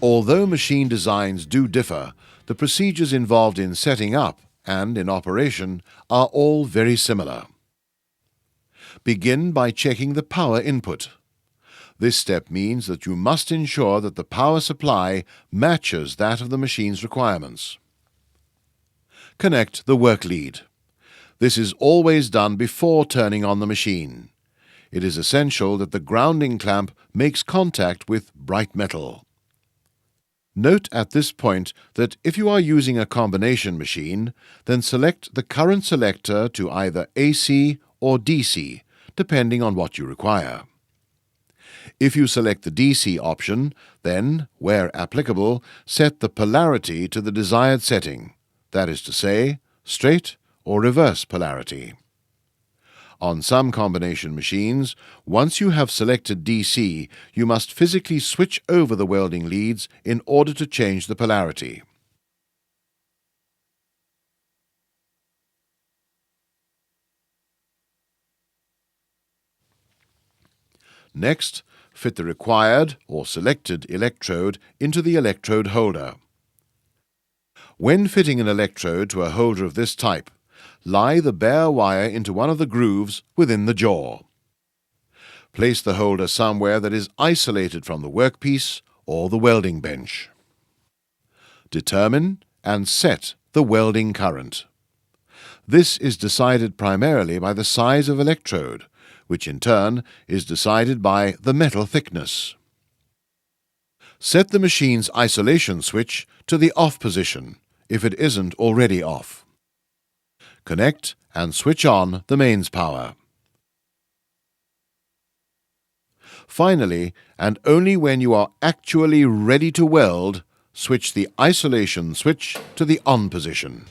Although machine designs do differ, the procedures involved in setting up and in operation are all very similar. Begin by checking the power input. This step means that you must ensure that the power supply matches that of the machine's requirements. Connect the work lead. This is always done before turning on the machine. It is essential that the grounding clamp makes contact with bright metal. Note at this point that if you are using a combination machine, then select the current selector to either AC or DC, depending on what you require. If you select the DC option, then, where applicable, set the polarity to the desired setting, that is to say, straight or reverse polarity. On some combination machines, once you have selected DC, you must physically switch over the welding leads in order to change the polarity. Next, fit the required or selected electrode into the electrode holder. When fitting an electrode to a holder of this type, lie the bare wire into one of the grooves within the jaw. Place the holder somewhere that is isolated from the workpiece or the welding bench. Determine and set the welding current. This is decided primarily by the size of electrode, which in turn is decided by the metal thickness. Set the machine's isolation switch to the off position if it isn't already off. Connect and switch on the mains power. Finally, and only when you are actually ready to weld, switch the isolation switch to the on position.